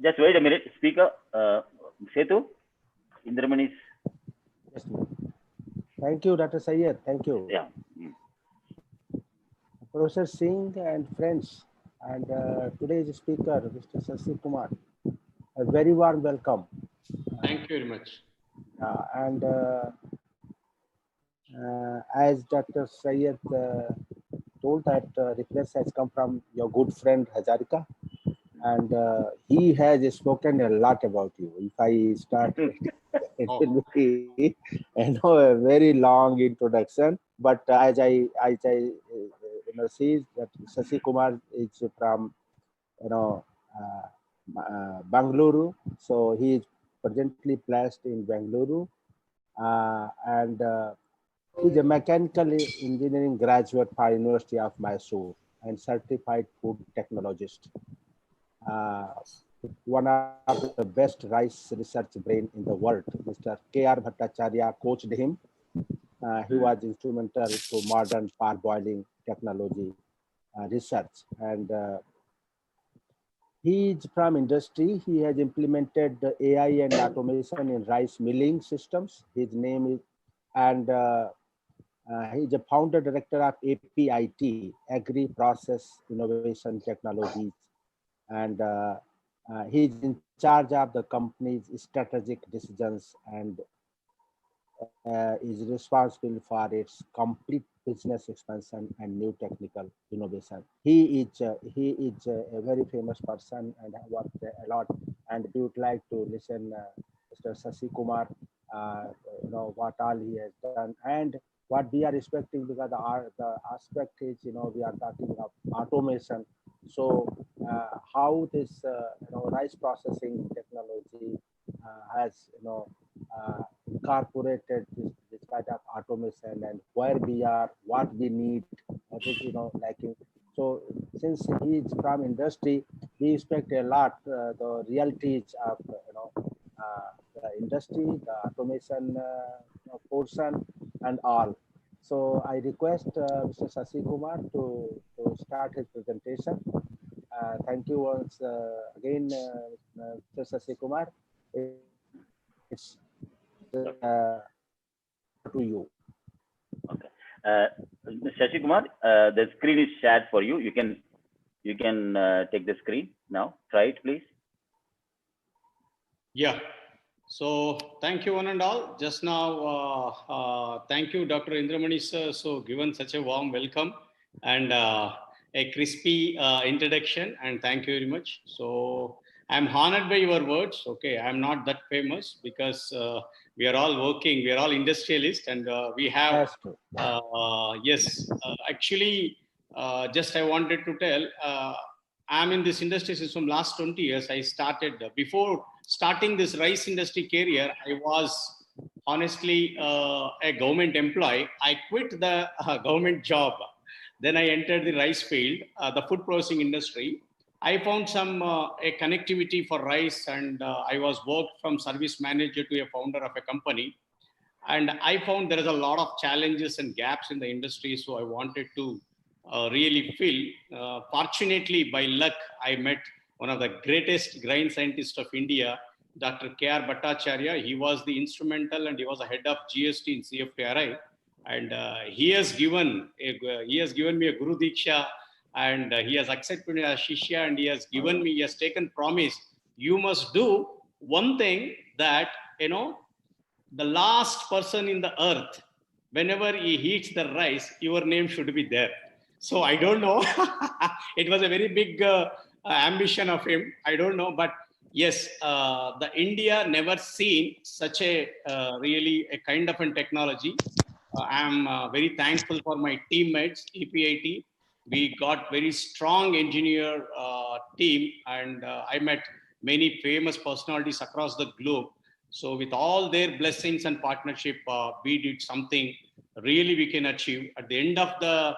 just wait a minute. Speaker, Setu, Indramani's. Yes, thank you, Dr. Syed. Thank you. Yeah. Professor Singh and friends, and today's speaker, Mr. Sasi Kumar. A very warm welcome. Thank you very much. And as Dr. Syed told that request has come from your good friend Hazarika, and he has spoken a lot about you. If I start, it will be a very long introduction. But as I see that Sasi Kumar is from Bangalore, so he is presently placed in Bangalore, and he's a mechanical engineering graduate from University of Mysore and certified food technologist. One of the best rice research brain in the world, Mr. K.R. Bhattacharya coached him. He was instrumental to modern parboiling technology research, and he is from industry. He has implemented the AI and automation in rice milling systems. His name is, and he's a founder director of APIT, Agri Process Innovation Technologies, and he's in charge of the company's strategic decisions and is responsible for its complete business expansion and new technical innovation. He is a very famous person and worked a lot. And we would like to listen, Mr. Sasi Kumar, what all he has done and what we are expecting, because the aspect is, we are talking of automation. So how this rice processing technology has incorporated this kind of automation, and where we are, what we need, what is lacking. So since he is from industry, we expect a lot the realities of the industry, the automation portion, and all. So I request Mr. Sasi Kumar to start his presentation. Thank you once again, Mr. Sasi Kumar. It's to you. Okay. Shashi Kumar, the screen is shared for you. You can take the screen now. Try it, please. Yeah. So thank you one and all. Just now, thank you, Dr. Indramani sir, so given such a warm welcome and a crispy introduction, and thank you very much. So I'm honored by your words. Okay, I'm not that famous because we are all working, we are all industrialists, and we have, yes, actually, just I wanted to tell, I'm in this industry since from last 20 years. I started, before starting this rice industry career, I was honestly a government employee. I quit the government job. Then I entered the rice field, the food processing industry. I found some a connectivity for rice, and I was worked from service manager to a founder of a company. And I found there is a lot of challenges and gaps in the industry. So I wanted to really fill. Fortunately, by luck, I met one of the greatest grain scientists of India, Dr. K.R. Bhattacharya. He was the instrumental, and he was the head of GST in CFTRI. And he has given me a Guru Diksha, and he has accepted me as Shishya, and he has taken promise. You must do one thing, that, the last person in the earth, whenever he eats the rice, your name should be there. So I don't know. It was a very big ambition of him. I don't know, but yes, the India never seen such a really a kind of a technology. I'm very thankful for my teammates, EPIT. We got very strong engineer team, and I met many famous personalities across the globe. So with all their blessings and partnership, we did something really we can achieve. At the end of the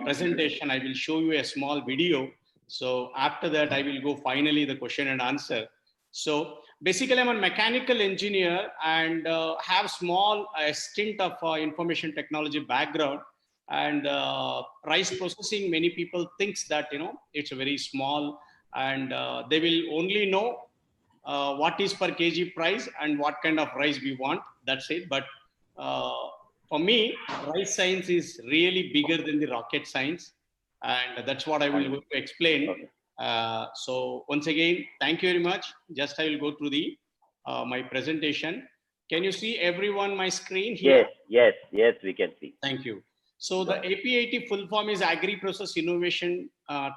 presentation, I will show you a small video. So after that, I will go finally the question and answer. So basically, I'm a mechanical engineer and have small stint of information technology background. And rice processing, many people thinks that, it's a very small and they will only know what is per kg price and what kind of rice we want. That's it. But for me, rice science is really bigger than the rocket science, and that's what I will go to explain. Okay. So once again, thank you very much. Just I will go through the my presentation. Can you see everyone my screen here? Yes, we can see. Thank you. So the APIT full form is Agri Process Innovation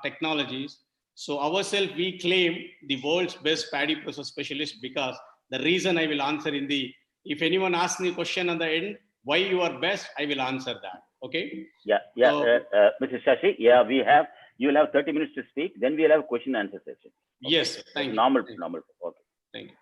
Technologies. So ourselves, we claim the world's best paddy process specialist, because the reason I will answer in the, if anyone asks me a question on the end, why you are best, I will answer that. Okay. Yeah. So- Mr. Shashi, you will have 30 minutes to speak. Then we will have a question and answer session. Okay? Yes. Thank you. Normal. Thank you. Okay. Thank you.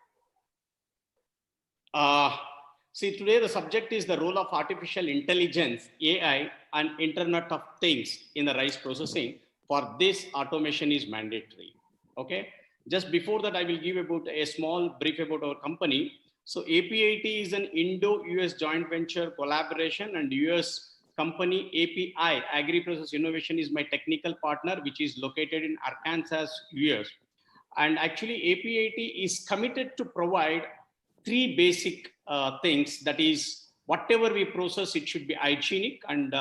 See, today the subject is the role of artificial intelligence, AI, and Internet of Things in the rice processing. For this, automation is mandatory. Okay. Just before that, I will give about a small brief about our company. So APIT is an Indo-US joint venture collaboration, and US company API, Agri Process Innovation, is my technical partner, which is located in Arkansas, US. And actually APIT is committed to provide three basic things. That is, whatever we process, it should be hygienic, and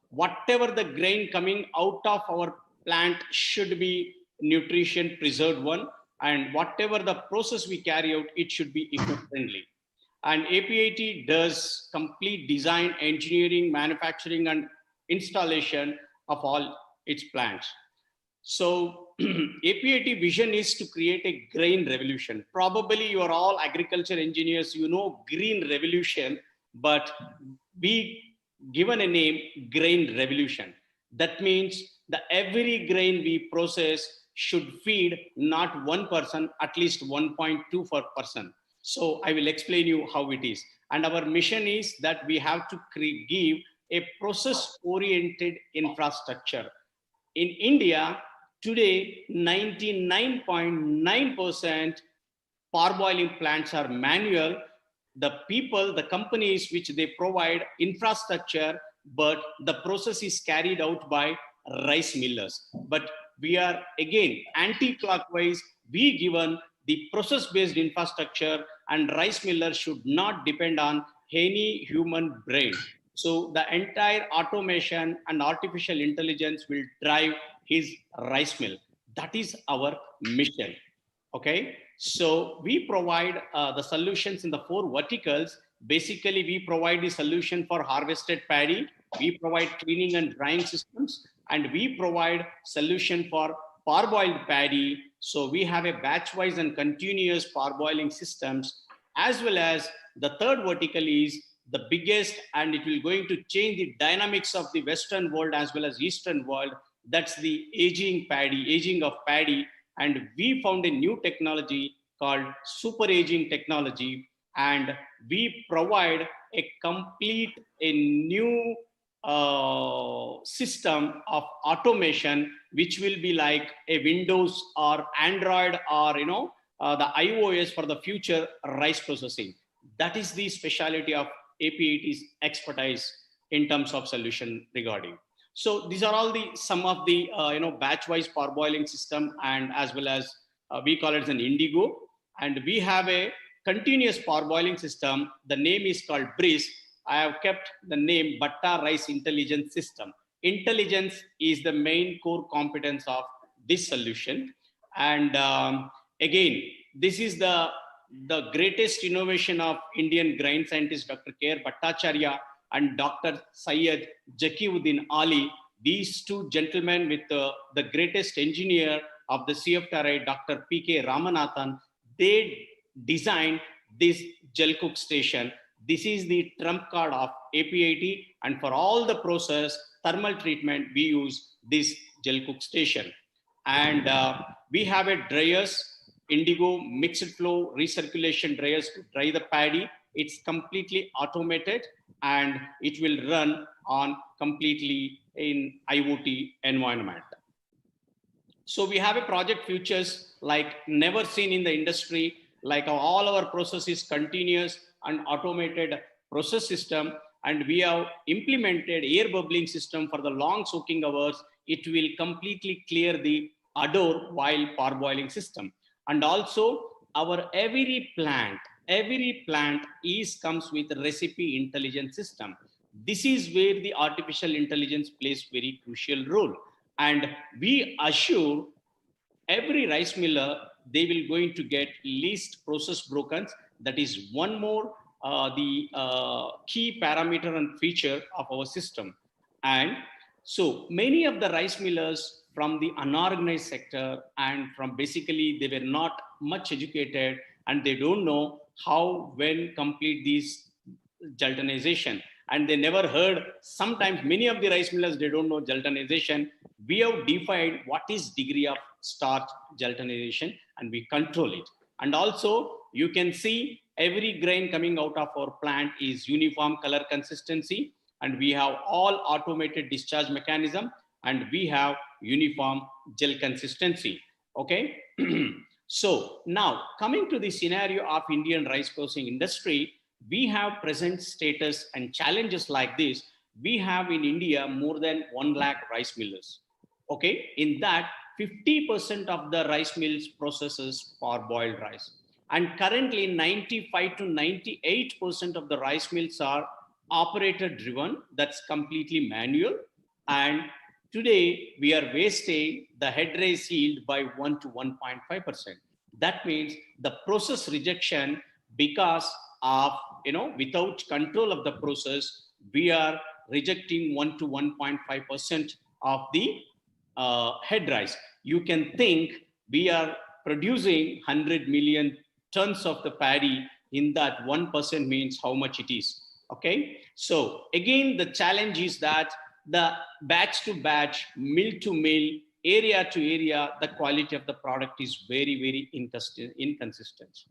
whatever the grain coming out of our plant should be nutrition preserved one, and whatever the process we carry out, it should be eco-friendly. And APIT does complete design, engineering, manufacturing, and installation of all its plants. So APIT vision is to create a grain revolution. Probably you are all agriculture engineers, you know green revolution, but we given a name grain revolution. That means that every grain we process should feed not one person, at least 1.2 per person. So I will explain you how it is. And our mission is that we have to give a process-oriented infrastructure. In India, today, 99.9% parboiling plants are manual. The people, the companies which they provide infrastructure, but the process is carried out by rice millers. But we are again anti-clockwise. We given the process-based infrastructure, and rice millers should not depend on any human brain. So the entire automation and artificial intelligence will drive his rice mill. That is our mission. Okay. So we provide the solutions in the four verticals. Basically, we provide the solution for harvested paddy. We provide cleaning and drying systems, and we provide solution for parboiled paddy. So we have a batch-wise and continuous parboiling systems, as well as the third vertical is the biggest, and it will going to change the dynamics of the Western world as well as Eastern world. That's the aging of paddy. And we found a new technology called super aging technology. And we provide a new system of automation, which will be like a Windows or Android or, the iOS for the future rice processing. That is the specialty of APIT's expertise in terms of solution regarding. So these are all some of the batch-wise parboiling system, and as well as we call it as an Indigo, and we have a continuous parboiling system. The name is called BRIS. I have kept the name Batta Rice Intelligence System. Intelligence is the main core competence of this solution, and again, this is the greatest innovation of Indian grain scientist Dr. K.R. Bhattacharya and Dr. Syed Jakiuddin Ali. These two gentlemen with the greatest engineer of the CFTRI, Dr. P.K. Ramanathan, they designed this gel cook station. This is the trump card of APIT, and for all the process, thermal treatment, we use this gel cook station. And we have a dryers, Indigo mixed flow recirculation dryers to dry the paddy. It's completely automated, and it will run on completely in IoT environment. So we have a project futures like never seen in the industry, like all our process is continuous and automated process system, and we have implemented air bubbling system for the long soaking hours. It will completely clear the adore while parboiling system. And also our every plant is comes with a recipe intelligence system. This is where the artificial intelligence plays very crucial role. And we assure every rice miller they will going to get least process broken. That is one more the key parameter and feature of our system. And so many of the rice millers from the unorganized sector and from basically they were not much educated and they don't know how when complete these gelatinization, and they never heard. Sometimes many of the rice millers they don't know gelatinization. We have defined what is degree of starch gelatinization and we control it. And also you can see every grain coming out of our plant is uniform color consistency, and we have all automated discharge mechanism, and we have uniform gel consistency. Okay. So now coming to the scenario of Indian rice processing industry, we have present status and challenges like this. We have in India more than 1 lakh rice millers. Okay, in that 50% of the rice mills processes parboiled rice. And currently 95 to 98% of the rice mills are operator driven, that's completely manual. And today we are wasting the head rice yield by 1 to 1.5%. That means the process rejection, because of without control of the process, we are rejecting 1 to 1.5% of the head rice. You can think we are producing 100 million tons of the paddy. In that 1% means how much it is. Okay, so again the challenge is that the batch to batch, mill to mill, area to area, the quality of the product is very inconsistent.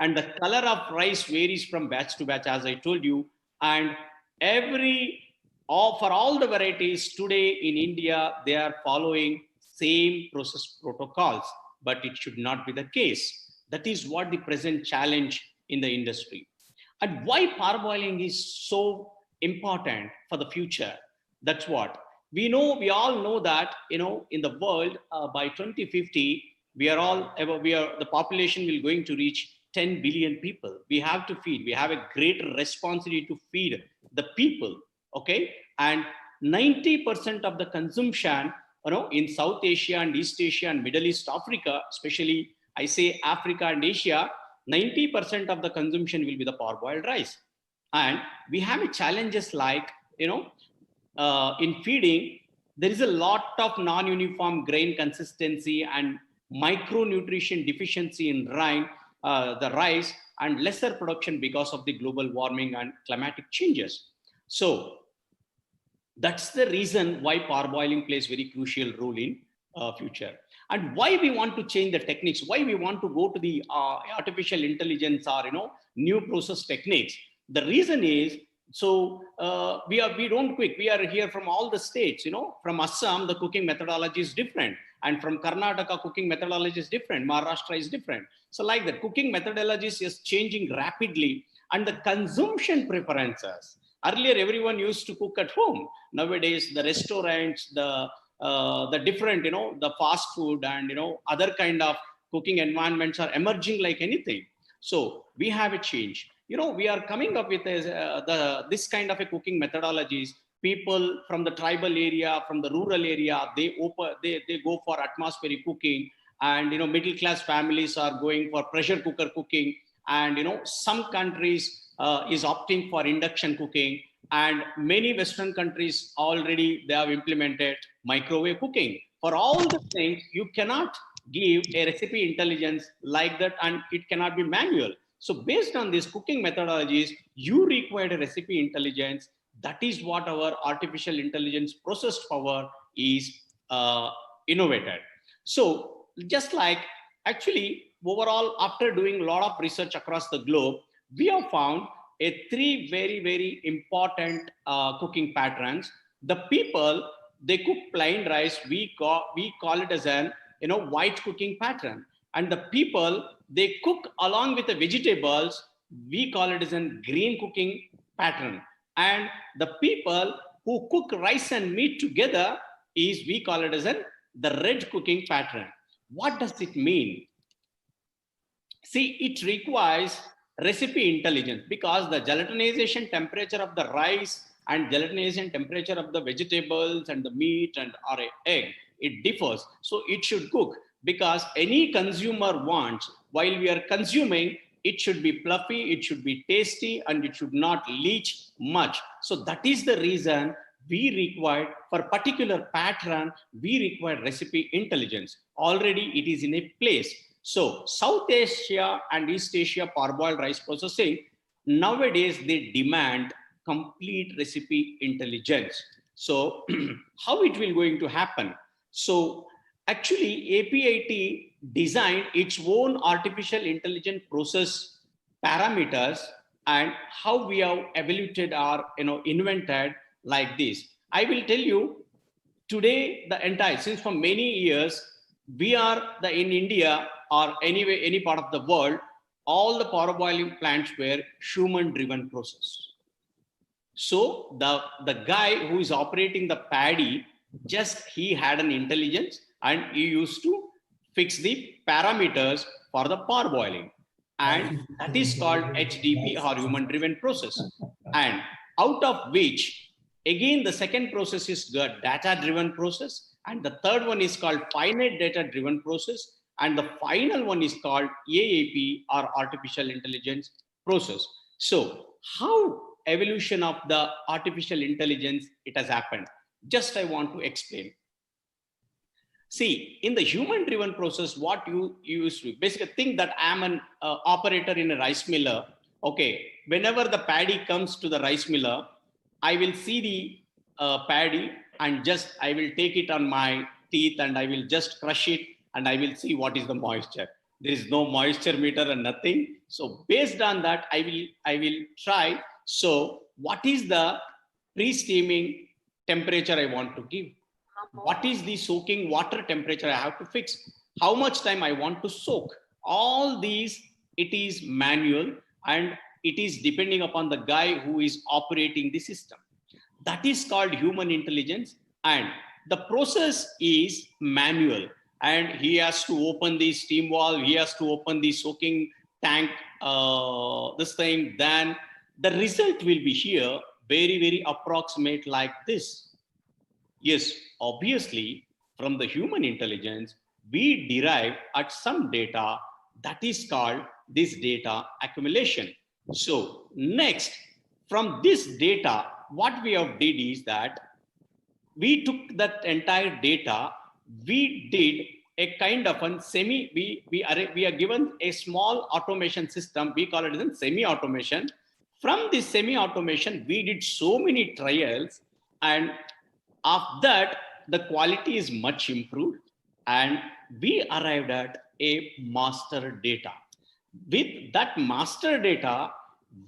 And the color of rice varies from batch to batch, as I told you. And for all the varieties today in India, they are following same process protocols, but it should not be the case. That is what the present challenge in the industry. And why parboiling is so important for the future. That's what we all know that in the world by 2050 the population will going to reach 10 billion people. We have to feed. We have a great responsibility to feed the people. Okay, and 90% of the consumption in South Asia and East Asia and Middle East Africa, especially I say Africa and Asia, 90% of the consumption will be the parboiled rice. And we have challenges like in feeding, there is a lot of non-uniform grain consistency and micronutrition deficiency in the rice, and lesser production because of the global warming and climatic changes. So that's the reason why parboiling plays very crucial role in future. And why we want to change the techniques, why we want to go to the artificial intelligence or new process techniques. The reason is, so we don't quick. We are here from all the states. From Assam, the cooking methodology is different, and from Karnataka, cooking methodology is different. Maharashtra is different. So like that, cooking methodologies is changing rapidly, and the consumption preferences. Earlier, everyone used to cook at home. Nowadays, the restaurants, the different, the fast food and other kind of cooking environments are emerging like anything. So we have a change. We are coming up with this kind of a cooking methodologies. People from the tribal area, from the rural area, they go for atmospheric cooking, and middle class families are going for pressure cooker cooking, and some countries is opting for induction cooking, and many Western countries already they have implemented microwave cooking. For all the things, you cannot give a recipe intelligence like that, and it cannot be manual. So based on these cooking methodologies, you require a recipe intelligence. That is what our artificial intelligence processed power is innovated. So just like actually overall, after doing a lot of research across the globe, we have found three very important cooking patterns. The people, they cook plain rice. We call it as an white cooking pattern. And the people, they cook along with the vegetables. We call it as a green cooking pattern. And the people who cook rice and meat together we call it as a the red cooking pattern. What does it mean? See, it requires recipe intelligence because the gelatinization temperature of the rice and gelatinization temperature of the vegetables and the meat and or a egg, it differs. So it should cook because any consumer wants, while we are consuming, it should be fluffy, it should be tasty, and it should not leach much. So that is the reason we require, for particular pattern, we require recipe intelligence. Already it is in a place. So South Asia and East Asia parboiled rice processing, nowadays they demand complete recipe intelligence. So how it will going to happen? So actually APIT designed its own artificial intelligence process parameters, and how we have evaluated or invented like this. I will tell you today the entire, since for many years we are in India or anyway any part of the world, all the parboiling plants were human driven process. So the guy who is operating the paddy, just he had an intelligence and he used to fix the parameters for the parboiling, and that is called HDP or human driven process. And out of which, again, the second process is the data driven process, and the third one is called finite data driven process, and the final one is called AAP or artificial intelligence process. So how evolution of the artificial intelligence it has happened? Just I want to explain. See, in the human driven process, what you used to basically think that I'm an operator in a rice miller. Okay, whenever the paddy comes to the rice miller, I will see the paddy and just I will take it on my teeth and I will just crush it and I will see what is the moisture. There is no moisture meter and nothing. So based on that, I will try. So what is the pre-steaming temperature I want to give? What is the soaking water temperature I have to fix? How much time I want to soak? All these, it is manual and it is depending upon the guy who is operating the system. That is called human intelligence, and the process is manual, and he has to open the steam valve, he has to open the soaking tank, this thing, then the result will be here, very, very approximate like this. Yes, obviously, from the human intelligence, we derive at some data that is called this data accumulation. So next, from this data, what we have did is that we took that entire data, we did a kind of a we are given a small automation system, we call it as semi-automation. From this semi-automation, we did so many trials, and of that, the quality is much improved, and we arrived at a master data. With that master data,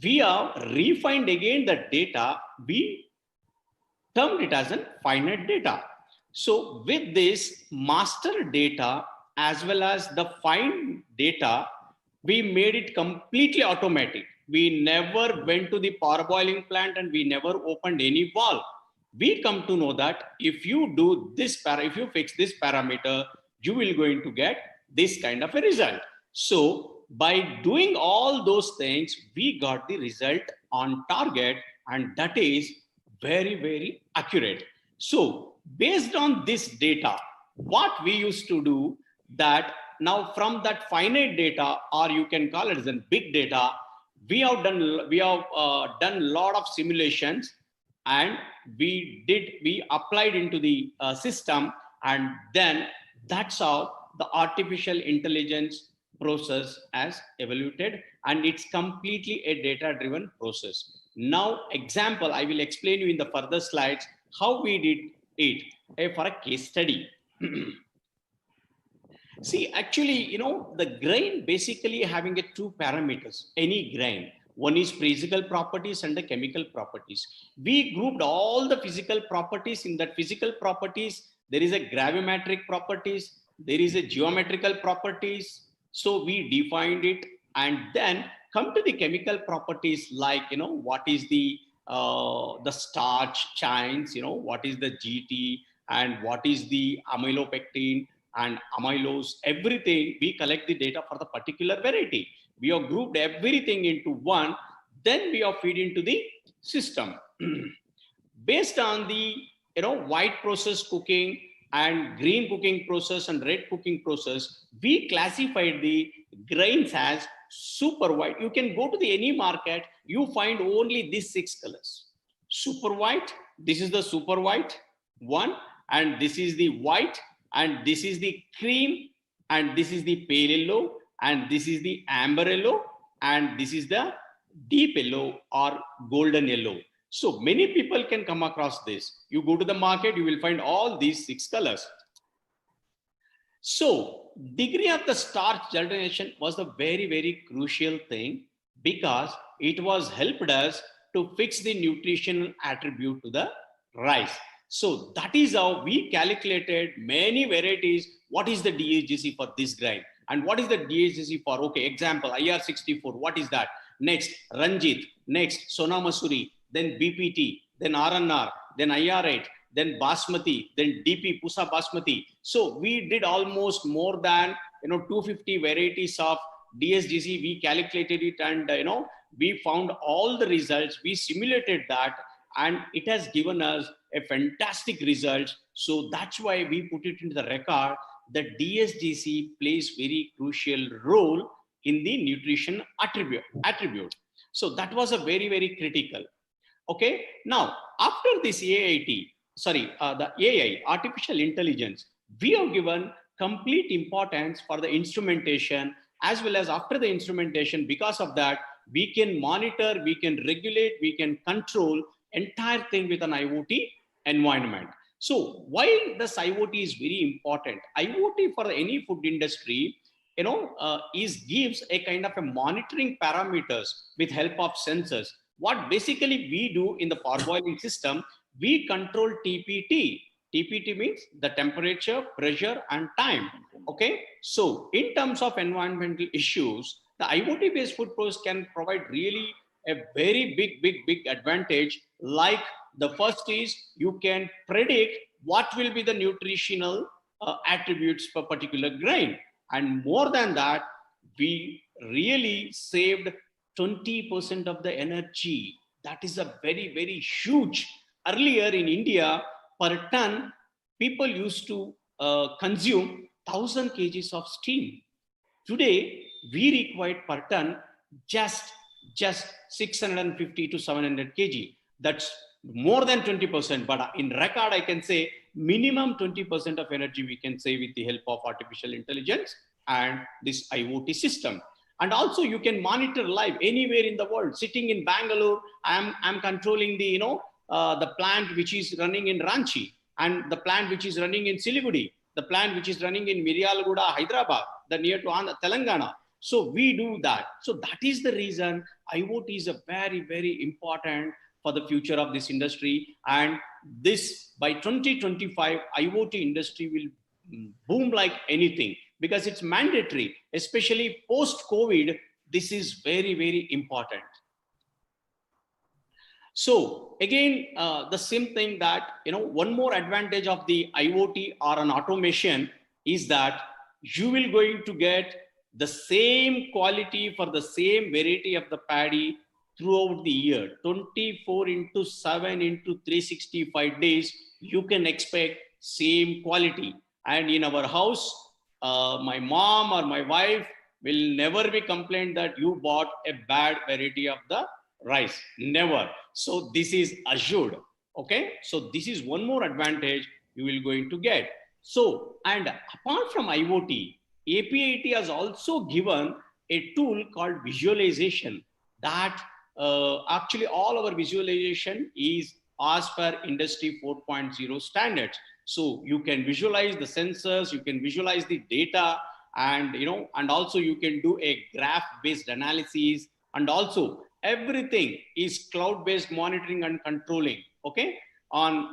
we have refined again the data, we termed it as a finite data. So with this master data as well as the fine data, we made it completely automatic. We never went to the parboiling plant and we never opened any valve. We come to know that if you do this, if you fix this parameter, you will going to get this kind of a result. So by doing all those things, we got the result on target, and that is very, very accurate. So based on this data, what we used to do that now from that finite data, or you can call it as a big data, we have done a lot of simulations, and we applied into the system, and then that's how the artificial intelligence process has evaluated, and it's completely a data driven process. Now example, I will explain you in the further slides how we did it for a case study. See, actually, the grain basically having two parameters, any grain. One is physical properties and the chemical properties. We grouped all the physical properties. In that physical properties, there is a gravimetric properties, there is a geometrical properties. So we defined it, and then come to the chemical properties like, what is the starch chains, what is the GT, and what is the amylopectin and amylose, everything. We collect the data for the particular variety. We have grouped everything into one, then we are feed into the system. Based on the white process cooking and green cooking process and red cooking process, we classified the grains as super white. You can go to the any market, you find only these 6 colors. Super white, this is the super white one, and this is the white, and this is the cream, and this is the pale yellow, and this is the amber yellow, and this is the deep yellow or golden yellow. So many people can come across this. You go to the market, you will find all these 6 colors. So degree of the starch gelatinization was a very, very crucial thing, because it was helped us to fix the nutritional attribute to the rice. So that is how we calculated many varieties. What is the DSGC for this grain? And what is the DSGC for, okay, example, IR64, what is that? Next, Ranjit, next, Sona Masuri, then BPT, then RNR, then IR8, then Basmati, then DP, Pusa Basmati. So we did almost more than 250 varieties of DSGC. We calculated it, and we found all the results. We simulated that, and it has given us a fantastic result. So that's why we put it into the record that DSGC plays very crucial role in the nutrition attribute. So that was a very, very critical. Okay, now after this the AI, artificial intelligence, we have given complete importance for the instrumentation, as well as after the instrumentation. Because of that, we can monitor, we can regulate, we can control entire thing with an IoT environment. So why this IoT is very important? IoT for any food industry, gives a kind of a monitoring parameters with help of sensors. What basically we do in the parboiling system, we control TPT. TPT means the temperature, pressure, and time. Okay. So in terms of environmental issues, the IoT-based food process can provide really a very big advantage. Like the first is you can predict what will be the nutritional attributes per particular grain. And more than that, we really saved 20% of the energy. That is a very, very huge. Earlier in India, per ton, people used to consume 1000 kgs of steam. Today, we require per ton just 650 to 700 kg. That's more than 20%. But in record, I can say minimum 20% of energy we can save with the help of artificial intelligence and this IoT system. And also you can monitor live anywhere in the world. Sitting in Bangalore, I'm controlling the the plant which is running in Ranchi, and the plant which is running in Siliguri, the plant which is running in Miryalaguda, Hyderabad, the near to Telangana. So we do that. So that is the reason IoT is a very, very important for the future of this industry. And this by 2025, IoT industry will boom like anything, because it's mandatory, especially post-COVID. This is very, very important. So again, the same thing that, one more advantage of the IoT or an automation is that you will going to get the same quality for the same variety of the paddy throughout the year. 24/7 into 365 days, you can expect same quality. And in our house, my mom or my wife will never be complained that you bought a bad variety of the rice. Never. So this is assured. Okay. So this is one more advantage you will going to get. So, and apart from IoT, APIT has also given a tool called visualization that actually all our visualization is as per Industry 4.0 standards. So you can visualize the sensors, you can visualize the data, and and also you can do a graph-based analysis, and also everything is cloud-based monitoring and controlling. Okay,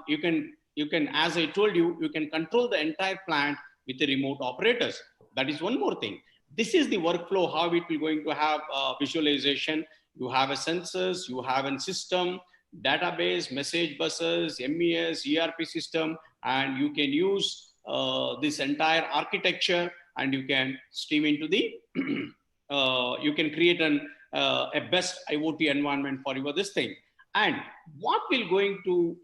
you can, as I told you, you can control the entire plant with the remote operators. That is one more thing. This is the workflow, how it will going to have visualization. You have a sensors, you have a system, database, message buses, MES, ERP system, and you can use this entire architecture, and you can stream into the, you can create a best IoT environment for your this thing. And what will going to,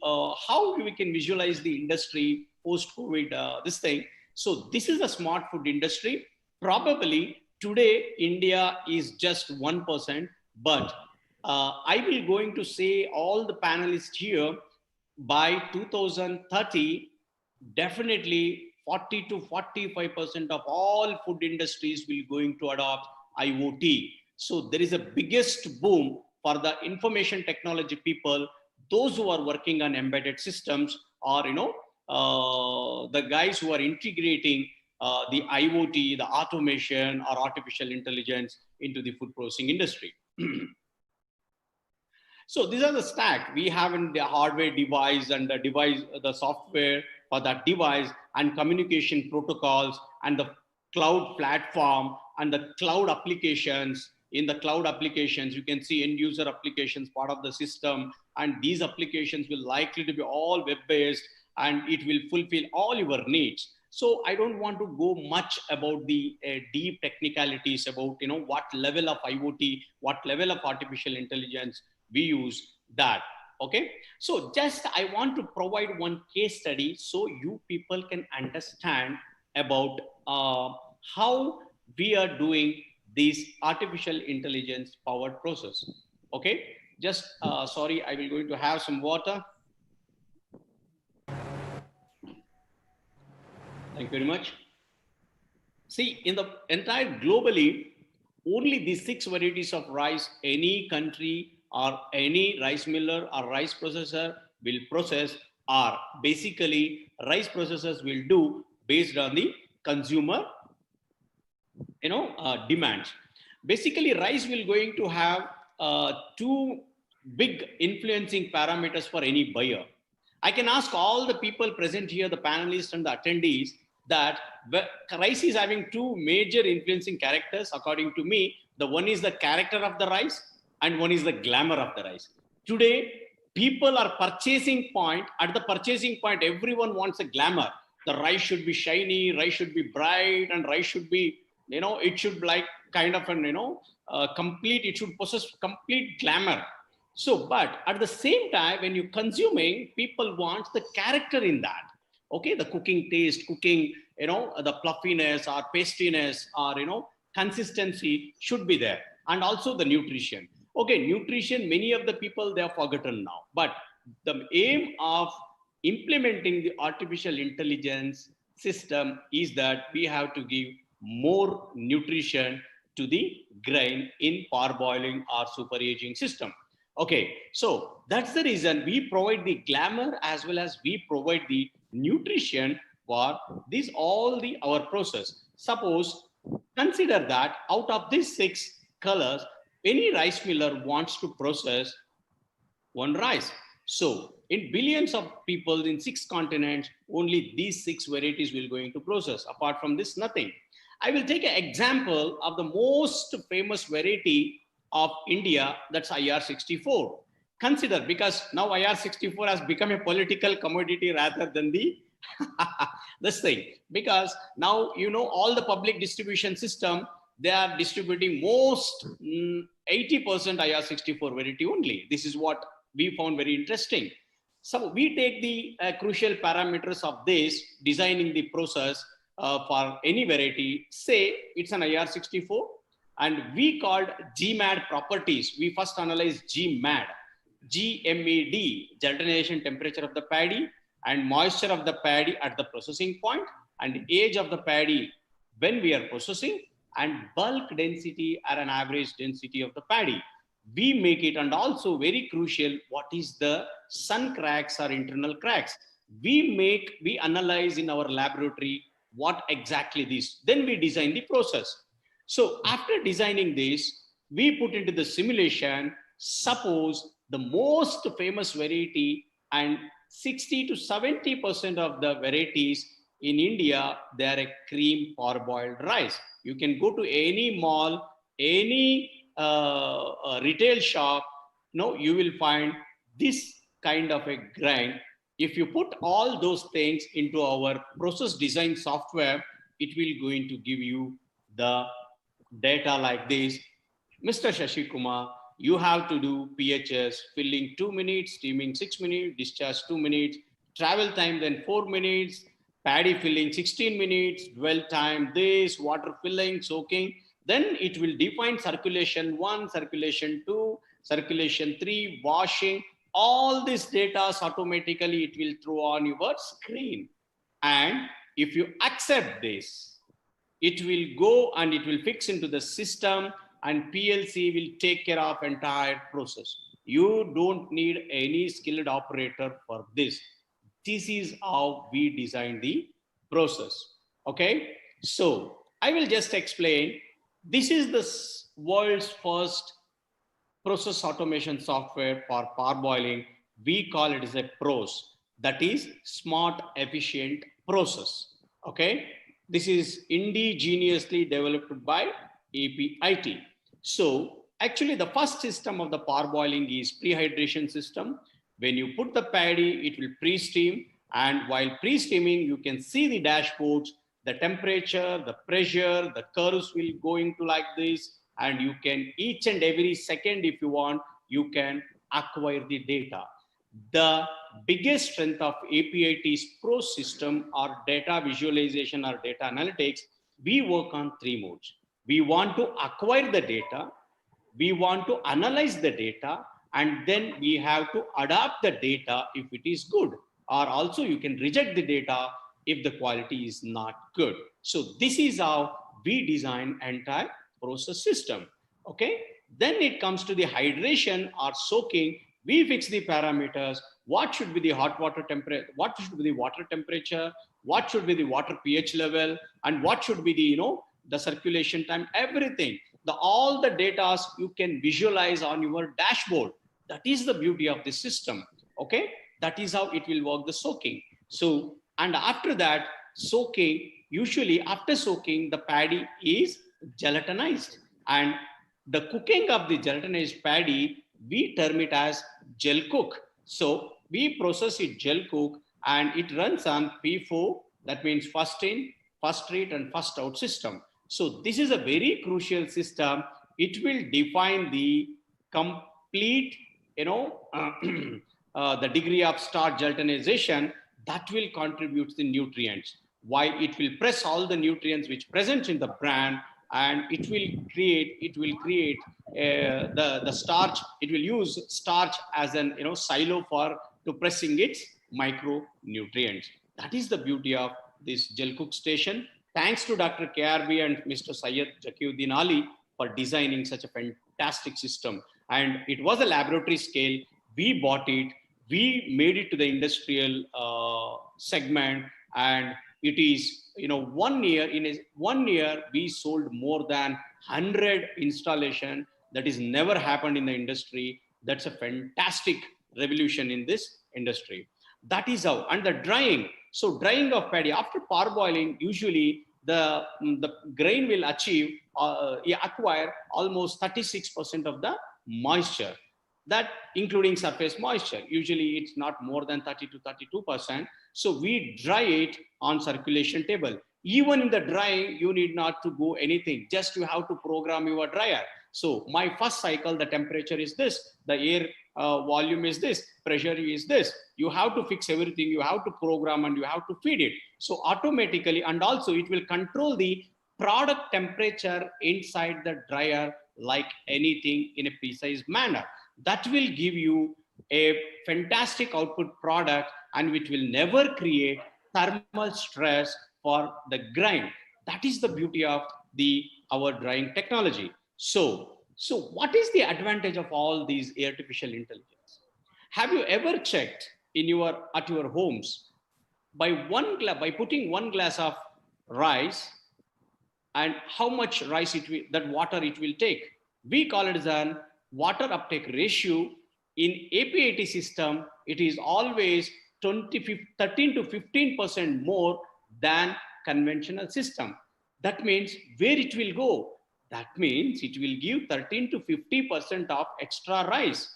how we can visualize the industry post-COVID, this thing. So this is a smart food industry. Probably today, India is just 1%, but I will going to say all the panelists here, by 2030, definitely 40 to 45% of all food industries will going to adopt IoT. So there is a biggest boom for the information technology people, those who are working on embedded systems, or the guys who are integrating the IoT, the automation or artificial intelligence into the food processing industry. So these are the stack we have in the hardware device, and the device, the software for that device, and communication protocols, and the cloud platform, and the cloud applications. In the cloud applications, you can see end user applications part of the system, and these applications will likely to be all web-based, and it will fulfill all your needs. So I don't want to go much about the deep technicalities about what level of IoT, what level of artificial intelligence we use that. Okay, so just I want to provide one case study so you people can understand about how we are doing this artificial intelligence powered process. Okay, just sorry, I will going to have some water. Thank you very much. See, in the entire globally, only these 6 varieties of rice any country or any rice miller or rice processor will process, are basically rice processors will do based on the consumer demands. Basically, rice will going to have 2 big influencing parameters for any buyer. I can ask all the people present here, the panelists and the attendees, that rice is having 2 major influencing characters according to me. The one is the character of the rice, and one is the glamour of the rice. Today, people are purchasing point. At the purchasing point, everyone wants a glamour. The rice should be shiny, rice should be bright, and rice should be, it should like kind of an, complete, it should possess complete glamour. So, but at the same time, when you're consuming, people want the character in that. Okay, the cooking taste, cooking, the fluffiness or pastiness or, consistency should be there. And also the nutrition. Okay, nutrition, many of the people, they are forgotten now. But the aim of implementing the artificial intelligence system is that we have to give more nutrition to the grain in parboiling or super aging system. Okay, so that's the reason we provide the glamour as well as we provide the nutrition for this our process. Suppose, consider that out of these 6 colors, any rice miller wants to process 1 rice. So in billions of people in 6 continents, only these 6 varieties will going to process. Apart from this, nothing. I will take an example of the most famous variety of India, that's IR64. Consider, because now IR64 has become a political commodity rather than the this thing, because now all the public distribution system, they are distributing most 80% IR64 variety only. This is what we found very interesting. So we take the crucial parameters of this, designing the process for any variety. Say it's an IR64, and we called GMAD properties. We first analyzed GMAD, GMAD, germination temperature of the paddy, and moisture of the paddy at the processing point, and age of the paddy when we are processing, and bulk density or an average density of the paddy. We make it, and also very crucial, what is the sun cracks or internal cracks. We analyze in our laboratory what exactly this. Then we design the process. So after designing this, we put into the simulation, suppose the most famous variety, and 60 to 70% of the varieties in India, they are a cream parboiled rice. You can go to any mall, any retail shop, you will find this kind of a grind, if you put all those things into our process design software, it will going to give you the data like this. Mr. Shashi Kumar, you have to do PHS, filling 2 minutes, steaming 6 minutes, discharge 2 minutes, travel time then 4 minutes, paddy filling 16 minutes, dwell time this, water filling, soaking. Then it will define circulation 1, circulation 2, circulation 3, washing. All this data automatically it will throw on your screen. And if you accept this, it will go and it will fix into the system, and PLC will take care of entire process. You don't need any skilled operator for this. This is how we design the process. Okay, so I will just explain. This is the world's first process automation software for parboiling. We call it as a PROS, that is smart efficient process. Okay, this is indigenously developed by APIT. So actually the first system of the parboiling is pre-hydration system. When you put the paddy, it will pre-steam, and while pre-steaming, you can see the dashboards, the temperature, the pressure, the curves will go into like this, and you can each and every second, if you want, you can acquire the data. The biggest strength of APIT's Pro system or data visualization or data analytics, we work on 3 modes. We want to acquire the data, we want to analyze the data, and then we have to adapt the data if it is good, or also you can reject the data if the quality is not good. So this is how we design entire process system. Okay, then it comes to the hydration or soaking. We fix the parameters. What should be the hot water temperature, what should be the water temperature, what should be the water pH level, and what should be the the circulation time, everything. All the data you can visualize on your dashboard. That is the beauty of the system. Okay, that is how it will work, the soaking. So, and after that, soaking, usually after soaking, the paddy is gelatinized, and the cooking of the gelatinized paddy, we term it as gel cook. So we process it gel cook, and it runs on P4, that means first in, first read, and first out system. So this is a very crucial system. It will define the complete, the degree of starch gelatinization that will contribute to the nutrients. Why it will press all the nutrients which present in the bran, and it will create the starch. It will use starch as an silo for to pressing its micronutrients. That is the beauty of this gel cook station. Thanks to Dr. KRB and Mr. Syed Zakiuddin Ali for designing such a fantastic system. And it was a laboratory scale. We bought it, we made it to the industrial segment, and it is 1 year. In 1 year, we sold more than 100 installation. That is never happened in the industry. That's a fantastic revolution in this industry. That is how. And the drying. So drying of paddy after parboiling, usually the grain will acquire almost 36% of the moisture, that including surface moisture. Usually it's not more than 30 to 32%. So we dry it on circulation table. Even in the drying, you need not to go anything. Just you have to program your dryer. So my first cycle, the temperature is this, the air volume is this, pressure is this. You have to fix everything. You have to program and you have to feed it. So automatically, and also it will control the product temperature inside the dryer like anything in a precise manner. That will give you a fantastic output product, and which will never create thermal stress for the grind. That is the beauty of our drying technology. So what is the advantage of all these artificial intelligence? Have you ever checked at your homes by putting 1 glass of rice, and how much rice that water it will take? We call it as an water uptake ratio. In APIT system, it is always 13 to 15% more than conventional system. That means where it will go? That means it will give 13 to 50% of extra rice.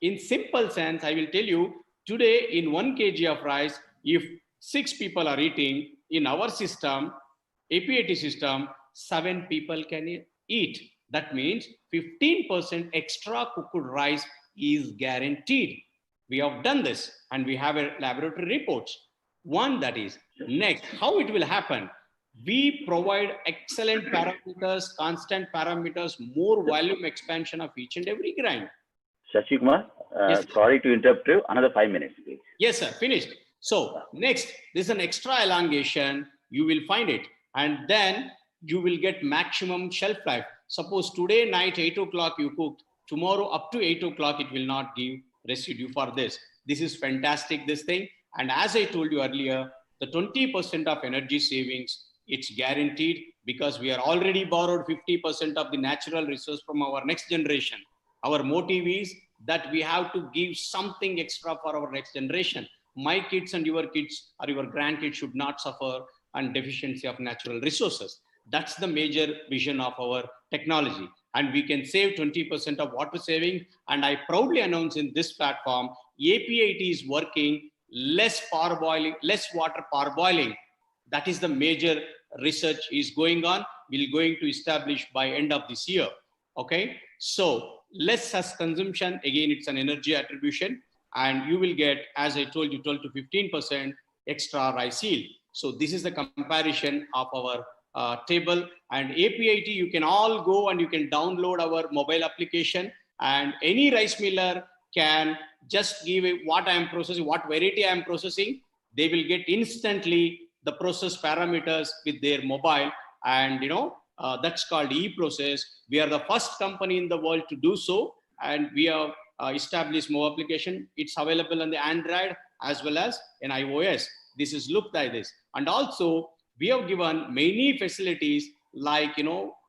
In simple sense, I will tell you today in 1 kg of rice, if 6 people are eating in our system, APIT system, 7 people can eat. That means 15% extra cooked rice is guaranteed. We have done this and we have a laboratory reports. One, that is. Next, how it will happen? We provide excellent parameters, constant parameters, more volume expansion of each and every grain. Shashi Kumar, Yes, sir. sorry to interrupt you. Another 5 minutes, please. Yes, sir, finished. So next, there's an extra elongation, you will find it. And then you will get maximum shelf life. Suppose today night, 8 o'clock you cooked, tomorrow up to 8 o'clock, it will not give residue for this. This is fantastic, this thing. And as I told you earlier, the 20% of energy savings, it's guaranteed because we are already borrowed 50% of the natural resource from our next generation. Our motive is that we have to give something extra for our next generation. My kids and your kids or your grandkids should not suffer on deficiency of natural resources. That's the major vision of our technology. And we can save 20% of water saving. And I proudly announce in this platform, APIT is working less parboiling, less water parboiling. That is the major research is going on. We're going to establish by end of this year. Okay. So less as consumption, again, it's an energy attribution. And you will get, as I told you, 12 to 15% extra rice yield. So this is the comparison of our table. And APIT, you can all go and you can download our mobile application, and any rice miller can just give it what I am processing, what variety I am processing. They will get instantly the process parameters with their mobile, and that's called e-process. We are the first company in the world to do so, and we have established mobile application. It's available on the Android as well as in iOS. This is looked like this. And also we have given many facilities like,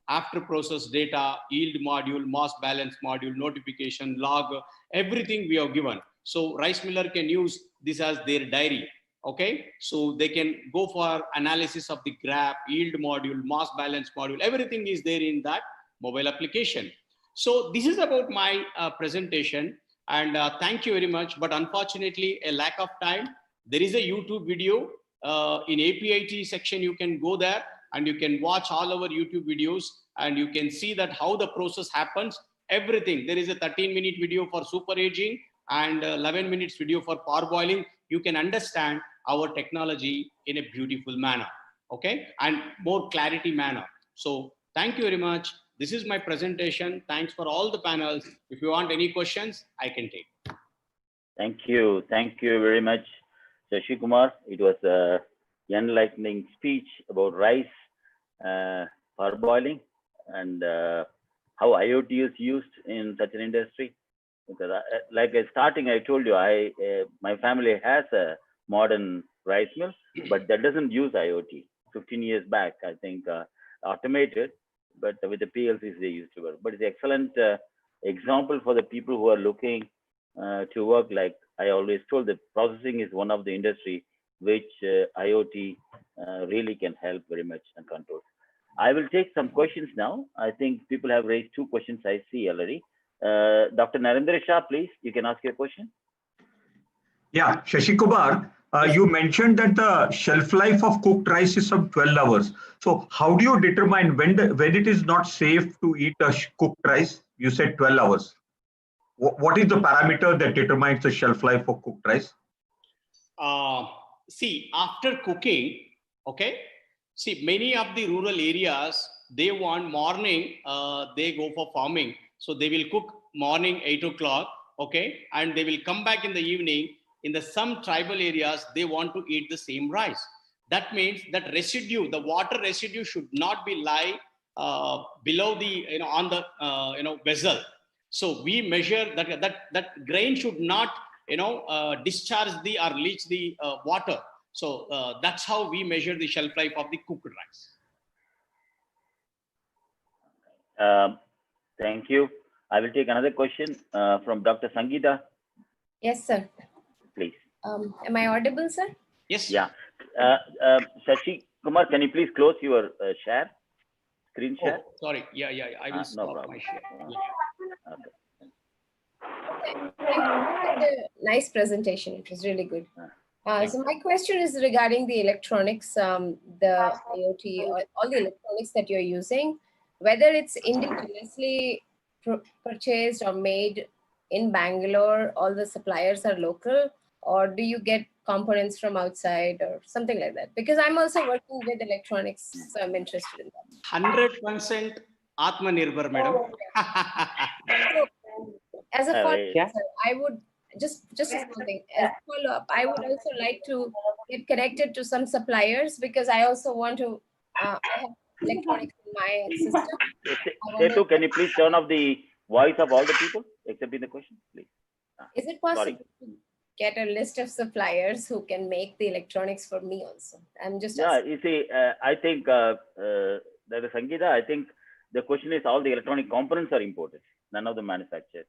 after process data, yield module, mass balance module, notification, log, everything we have given. So rice miller can use this as their diary. Okay, so they can go for analysis of the graph, yield module, mass balance module, everything is there in that mobile application. So this is about my presentation, and thank you very much. But unfortunately, a lack of time. There is a YouTube video in APIT section. You can go there and you can watch all our YouTube videos, and you can see that how the process happens. Everything. There is a 13-minute video for super aging and 11 minutes video for parboiling. You can understand our technology in a beautiful manner, okay, and more clarity manner. So thank you very much. This is my presentation. Thanks for all the panels. If you want any questions, I can take. Thank you very much, Shashi Kumar. It was an enlightening speech about rice parboiling and how IoT is used in such an industry. Because like starting, I told you, my family has a modern rice mill, but that doesn't use IoT. 15 years back, I think, automated, but with the PLCs they used to work. But it's an excellent example for the people who are looking to work. Like I always told, the processing is one of the industry which IoT really can help very much and control. I will take some questions now. I think people have raised 2 questions I see already. Dr. Narendra Shah, please, you can ask your question. Yeah, Shashi Kumar, you mentioned that the shelf life of cooked rice is some 12 hours. So how do you determine when it is not safe to eat a cooked rice? You said 12 hours. What is the parameter that determines the shelf life of cooked rice? See, after cooking, okay, see, many of the rural areas, they want morning, they go for farming. So they will cook morning 8 o'clock, okay, and they will come back in the evening. In some tribal areas, they want to eat the same rice. That means that residue, the water residue should not be lie below the, on the, vessel. So we measure that grain should not, discharge or leach the water. So that's how we measure the shelf life of the cooked rice. Thank you. I will take another question from Dr. Sangeeta. Yes, sir. Please. Am I audible, sir? Yes. Yeah. Shashi Kumar, can you please close your screen share? Oh, sorry. Yeah. I will stop my share. Okay. Thank you. Such a nice presentation. It was really good. So my question is regarding the electronics, the IoT, or all the electronics that you're using, whether it's indigenously purchased or made in Bangalore, all the suppliers are local, or do you get components from outside or something like that? Because I'm also working with electronics, so I'm interested in that. 100% Atmanirbhar, madam. So, as a follow-up, Yeah. sir, I would just a small thing. As a follow-up, I would also like to get connected to some suppliers because I also want to. I have electronics in my system. Setu, can you please turn off the voice of all the people except in the question, please? Is it possible to get a list of suppliers who can make the electronics for me also? I'm just asking. You see, I think that is Sangeeta. I think the question is all the electronic components are imported. None of them manufactured.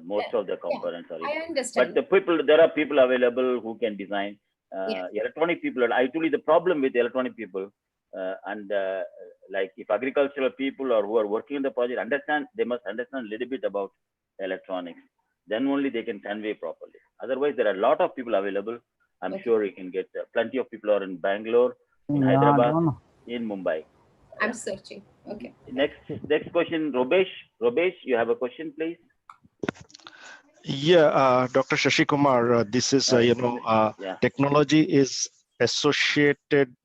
Most of the components are imported. I understand. But there are people available who can design. Electronic people. I told you the problem with electronic people, like if agricultural people or who are working in the project they must understand a little bit about electronics. Then only they can convey properly. Otherwise, there are a lot of people available. I'm sure you can get plenty of people are in Bangalore, in Hyderabad, in Mumbai. I'm searching. Okay. Next question, Robesh. Robesh, you have a question, please. Yeah, Dr. Shashi Kumar, this is, technology is associated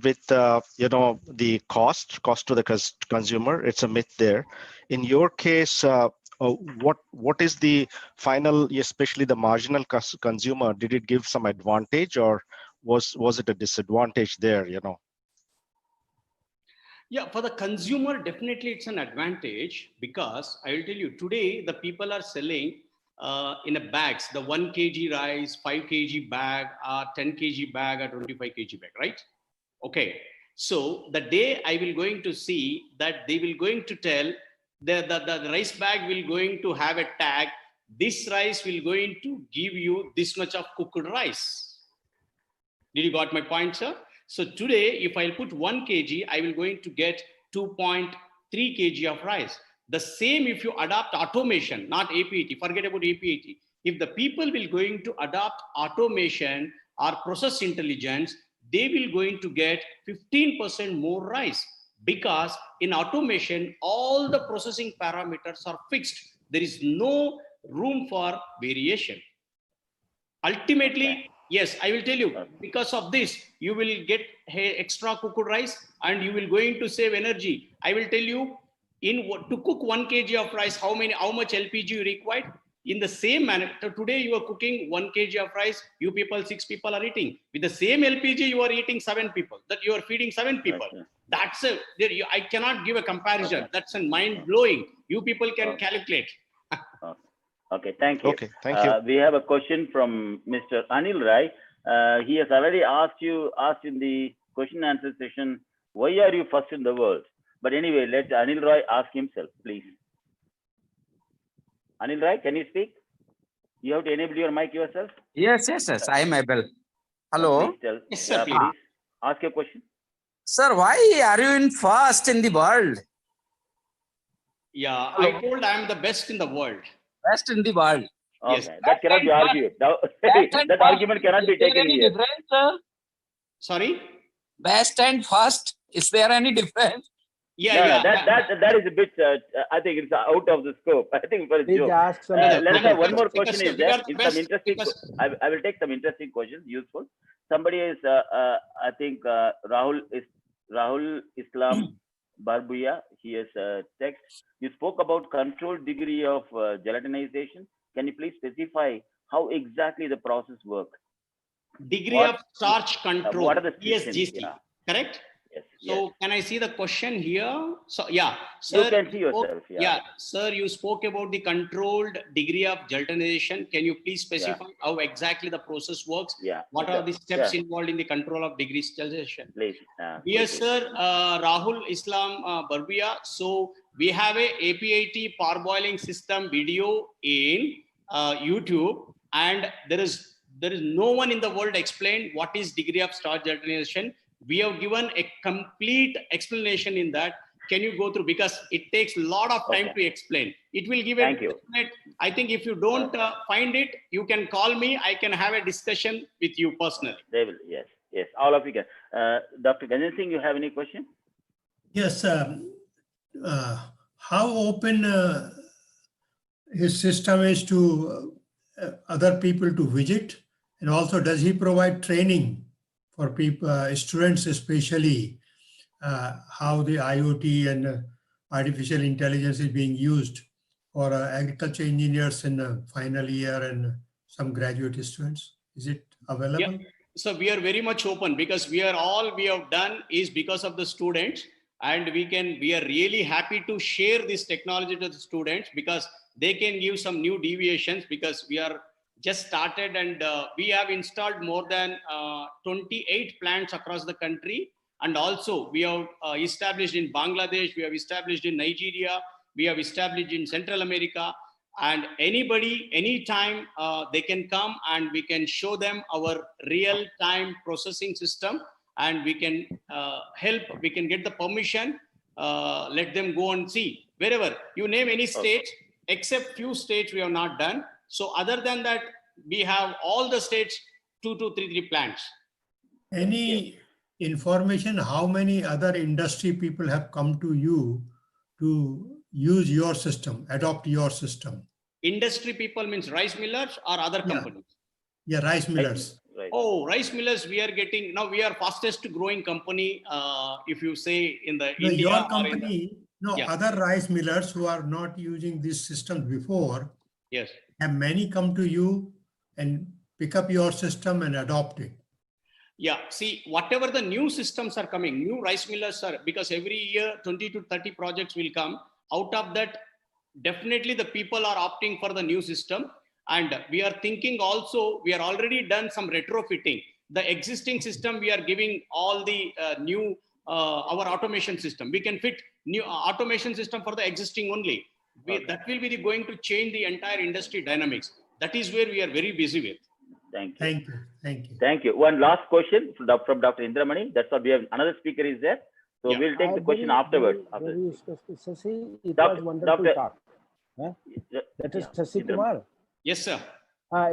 with, the cost to the consumer. It's a myth there. In your case, what is the final, especially the marginal consumer? Did it give some advantage or was it a disadvantage there, Yeah, for the consumer, definitely it's an advantage because I will tell you today, the people are selling in a bags, the 1 kg rice, 5 kg bag, 10 kg bag, or 25 kg bag, right? Okay. So the day I will going to see that they will going to tell the rice bag will going to have a tag, this rice will going to give you this much of cooked rice. Did you got my point, sir? So today, if I'll put 1 kg, I will going to get 2.3 kg of rice. The same if you adopt automation, not APAT, forget about APAT. If the people will going to adopt automation or process intelligence, they will going to get 15% more rice because in automation, all the processing parameters are fixed. There is no room for variation. Ultimately, yes, I will tell you, because of this, you will get extra cooked rice and you will going to save energy. I will tell you, to cook 1 kg of rice, how much LPG you required? In the same manner, today you are cooking 1 kg of rice, you people, 6 people are eating. With the same LPG, you are eating 7 people, that you are feeding 7 people. That's I cannot give a comparison. That's a mind-blowing. You people can calculate. Okay, thank you. Okay, thank you. We have a question from Mr. Anil Rai. He has already asked in the question and answer session, why are you first in the world? But anyway, let Anil Rai ask himself, please. Anil Rai, can you speak? You have to enable your mic yourself. Yes, I am able. Hello. Please tell. Yes, sir, Please ask your question. Sir, why are you in first in the world? Yeah, I told I am the best in the world. Best in the world. Okay, Yes. that cannot be argued. That argument cannot be taken here. Sir? Sorry? Best and first. Is there any difference? Yeah. That is a bit. I think it's out of the scope. I think for a Please joke. ask some. Let's have one more because question. Is we there are the in best some interesting? because- I will take some interesting questions. Useful. Somebody is. I think Rahul Islam Barbuya. He has text. You spoke about controlled degree of gelatinization. Can you please specify how exactly the process works? Degree of starch control. What are the ESGC? systems? Correct? Yes. So can I see the question here? So yeah, You sir. can see yourself. Yeah, sir, you spoke about the controlled degree of gelatinization. Can you please specify how exactly the process works? Yeah. What are the steps involved in the control of degree gelatinization? Please. Yes, sir. Rahul Islam Barbuya. So we have a APAT parboiling system video in YouTube, and there is no one in the world explained what is degree of starch gelatinization. We have given a complete explanation in that. can you go through, because it takes a lot of time to explain. It will give Thank you. I think if you don't find it, you can call me. I can have a discussion with you personally. They will, yes, yes, all of you can. Dr. Ganjan Singh, you have any question? Yes. How open his system is to other people to visit, and also does he provide training for people, students especially, how the IoT and artificial intelligence is being used for agriculture engineers in the final year and some graduate students? Is it available? Yeah. So we are very much open, because we have done is because of the students, and we are really happy to share this technology to the students, because they can give some new deviations, because we are just started, and we have installed more than 28 plants across the country. And also we have established in Bangladesh, we have established in Nigeria, we have established in Central America. And anybody, anytime, they can come and we can show them our real-time processing system, and we can help, we can get the permission, let them go and see. Wherever, you name any state, except few states we have not done. So other than that, we have all the states, 2 to 3 plants. Any information how many other industry people have come to you to use your system, adopt your system? Industry people means rice millers or other companies? Yeah, rice millers. Right. Oh, rice millers, we are getting, now we are fastest growing company, if you say in the No, India. your company, Yeah. other rice millers who are not using this system before, Yes. have many come to you and pick up your system and adopt it? Yeah, see, whatever the new systems are coming, new rice millers are, because every year 20 to 30 projects will come. Out of that, definitely the people are opting for the new system. And we are thinking also, we are already done some retrofitting. The existing system, we are giving all the new, our automation system. We can fit new automation system for the existing only. That will be going to change the entire industry dynamics. That is where we are very busy with. Thank you. Thank you. Thank you. Thank you. One last question from Dr. Indramani. That's what we have. Another speaker is there. So Yeah. we'll take the question afterwards. Very specific. Shashi, it Doctor- was wonderful Doctor- talk. Huh? Yeah, That is yeah. Shashi Kumar. Yes, sir.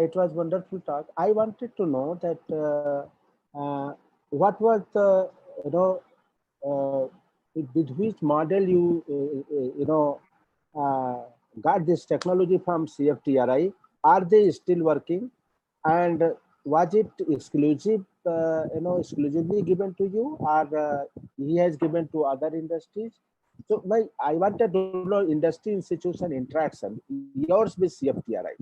It was wonderful talk. I wanted to know that what was the, with which model you got this technology from CFTRI? Are they still working? And was it exclusive, exclusively given to you, or he has given to other industries? So I wanted to know industry institution interaction, yours with CFTRI.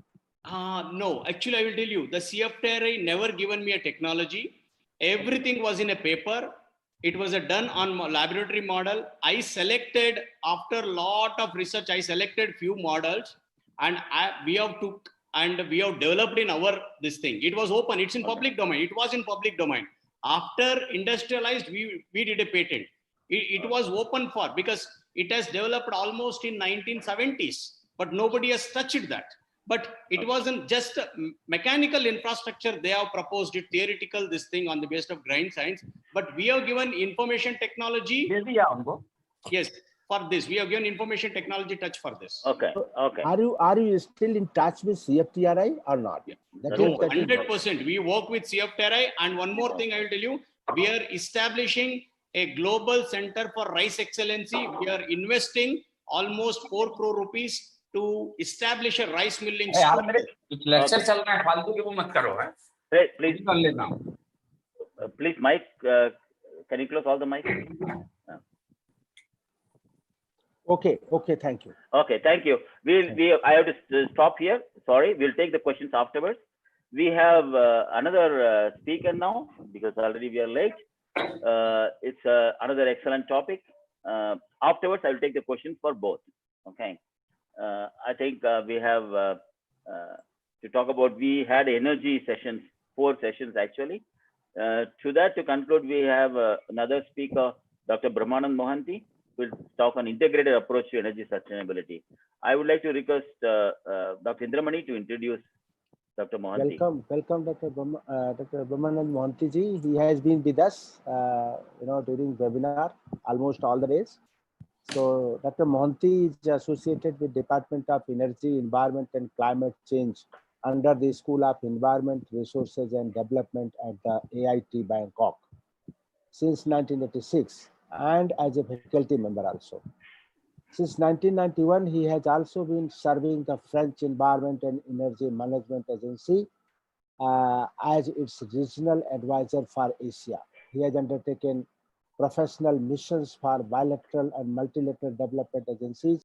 No, actually, I will tell you, the CFTRI never given me a technology. Everything was in a paper. It was done on laboratory model. I selected, after a lot of research, I selected few models, and we have developed in our this thing. It was open. It's in public domain. It was in public domain. After industrialized, we did a patent. It was open for, because it has developed almost in 1970s, but nobody has touched that. But it wasn't just mechanical infrastructure. They have proposed it, theoretical, this thing on the basis of grain science. But we have given information technology. Yes, for this. We have given information technology touch for this. Okay. Okay. Are you still in touch with CFTRI or not? Yeah. That No, is 100%. We work with CFTRI. And one more thing I will tell you, we are establishing a global center for rice excellency. We are investing almost 4 crore rupees to establish a rice milling school. Lecture चल रहा है, फालतू की वो मत करो है। Hey, please, कर लेता हूँ। please, Mike, can you close all the mic? Okay. Thank you. Okay, thank you. I have to stop here. Sorry, we'll take the questions afterwards. We have another speaker now, because already we are late. It's another excellent topic. Afterwards, I will take the questions for both. Okay. I think we have to talk about, we had energy sessions, 4 sessions actually. To that, to conclude, we have another speaker, Dr. Brahmanand Mohanty, who will talk on integrated approach to energy sustainability. I would like to request Dr. Indramani to introduce Dr. Mohanty. Welcome, Dr. Brahmanand Mohanty ji. He has been with us, during webinar almost all the days. So Dr. Mohanty is associated with Department of Energy, Environment and Climate Change under the School of Environment, Resources and Development at the AIT Bangkok since 1986 and as a faculty member also. Since 1991, he has also been serving the French Environment and Energy Management Agency as its regional advisor for Asia. He has undertaken professional missions for bilateral and multilateral development agencies